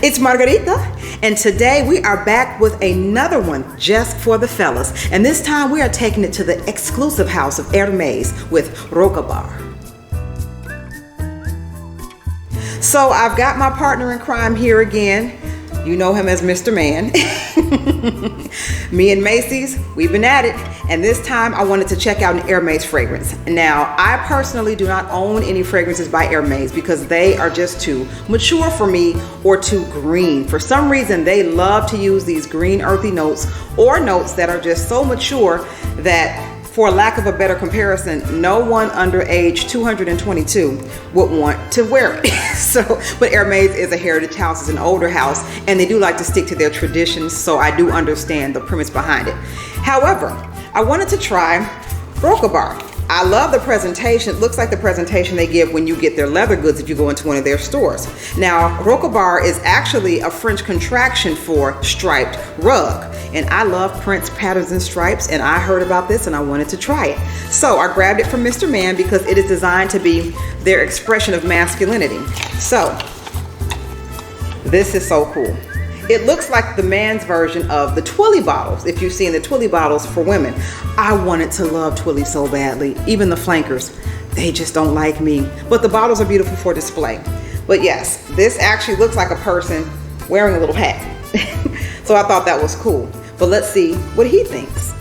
It's Margarita, and today we are back with another one just for the fellas. And this time we are taking it to the exclusive house of Hermes with Rocabar. So I've got my partner in crime here again. You know him as Mr. Man. Me and Macys, we've been at it. And this time I wanted to check out an Hermes fragrance. Now, I personally do not own any fragrances by Hermes because they are just too mature for me or too green. For some reason, they love to use these green earthy notes or notes that are just so mature that, for lack of a better comparison, no one under age 222 would want to wear it. But Hermes is a heritage house, it's an older house, and they do like to stick to their traditions, so I do understand the premise behind it. However, I wanted to try Rocabar. I love the presentation. It looks like the presentation they give when you get their leather goods if you go into one of their stores. Now, Rocabar is actually a French contraction for striped rug. And I love prints, patterns, and stripes, and I heard about this and I wanted to try it. So I grabbed it from Mr. Man because it is designed to be their expression of masculinity. So this is so cool. It looks like the man's version of the Twilly bottles, if you've seen the Twilly bottles for women. I wanted to love Twilly so badly. Even the flankers, they just don't like me. But the bottles are beautiful for display. But yes, this actually looks like a person wearing a little hat. So I thought that was cool. But let's see what he thinks.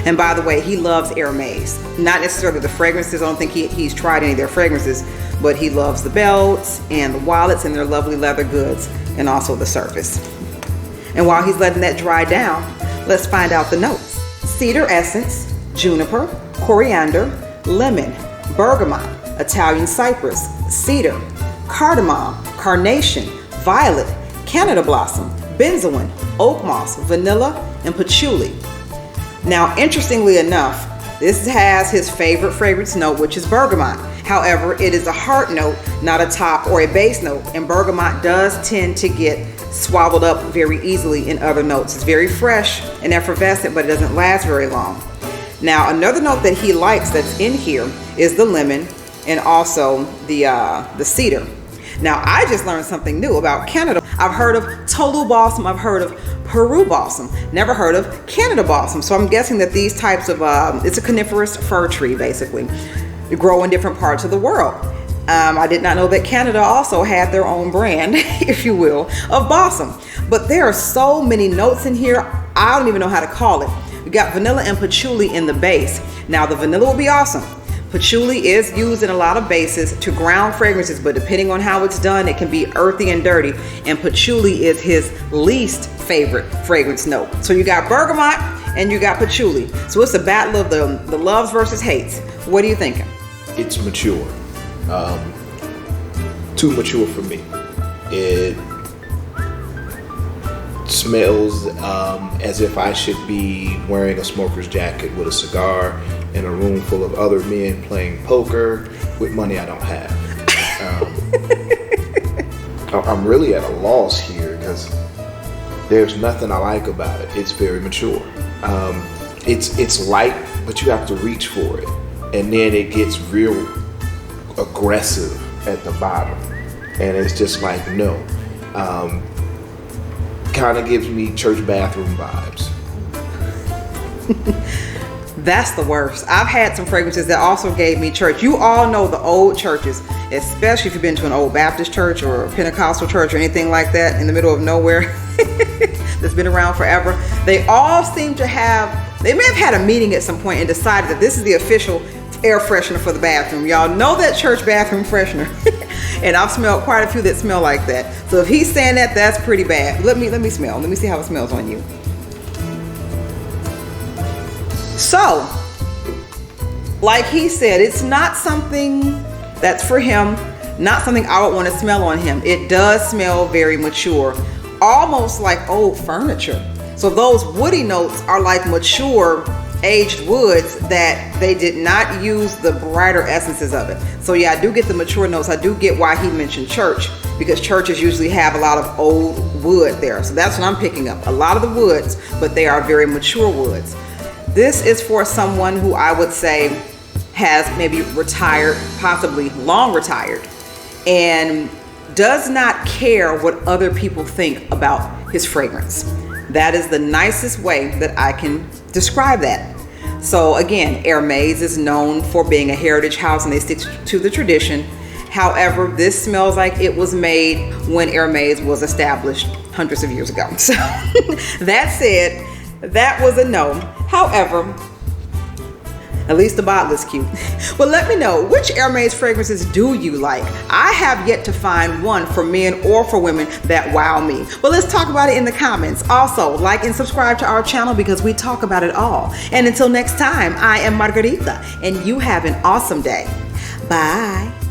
And by the way, he loves Hermes. Not necessarily the fragrances. I don't think he's tried any of their fragrances, but he loves the belts and the wallets and their lovely leather goods and also the surface. And while he's letting that dry down, let's find out the notes. Cedar essence, juniper, coriander, lemon, bergamot, Italian cypress, cedar, cardamom, carnation, violet, Canada blossom, benzoin, oak moss, vanilla, and patchouli. Now, interestingly enough, this has his favorite fragrance note, which is bergamot. However, it is a heart note, not a top or a base note, and bergamot does tend to get swallowed up very easily in other notes. It's very fresh and effervescent, but it doesn't last very long. Now, another note that he likes that's in here is the lemon and also the cedar. Now, I just learned something new about Canada. I've heard of Tolu balsam, I've heard of Peru balsam, never heard of Canada balsam. So I'm guessing that these types of, it's a coniferous fir tree basically. They grow in different parts of the world. I did not know that Canada also had their own brand, if you will, of balsam. But there are so many notes in here, I don't even know how to call it. We got vanilla and patchouli in the base. Now the vanilla will be awesome. Patchouli is used in a lot of bases to ground fragrances, but depending on how it's done, it can be earthy and dirty. And patchouli is his least favorite fragrance note. So you got bergamot and you got patchouli. So it's a battle of the loves versus hates. What are you thinking? It's mature. Too mature for me. It smells as if I should be wearing a smoker's jacket with a cigar in a room full of other men playing poker with money I don't have. I'm really at a loss here because there's nothing I like about it. It's very mature. It's light, but you have to reach for it. And then it gets real aggressive at the bottom. And it's just like, no. Kind of gives me church bathroom vibes. That's the worst. I've had some fragrances that also gave me church. You all know the old churches, especially if you've been to an old Baptist church or a Pentecostal church or anything like that in the middle of nowhere that's been around forever. They all seem to have, they may have had a meeting at some point and decided that this is the official air freshener for the bathroom. Y'all know that church bathroom freshener. And I've smelled quite a few that smell like that. So if he's saying that, that's pretty bad. Let me smell. Let me see how it smells on you. So, like he said, it's not something that's for him, not something I would want to smell on him. It does smell very mature, almost like old furniture. So those woody notes are like mature aged woods that they did not use the brighter essences of it. So yeah, I do get the mature notes. I do get why he mentioned church, because churches usually have a lot of old wood there. So that's what I'm picking up. A lot of the woods, but they are very mature woods. This is for someone who I would say has maybe retired, possibly long retired, and does not care what other people think about his fragrance. That is the nicest way that I can describe that. So again, Hermes is known for being a heritage house and they stick to the tradition. However, this smells like it was made when Hermes was established hundreds of years ago. So that said, that was a no. However, at least the bottle is cute. But let me know, which Hermes fragrances do you like? I have yet to find one for men or for women that wow me. But let's talk about it in the comments. Also, like and subscribe to our channel because we talk about it all. And until next time, I am Margarita, and you have an awesome day. Bye.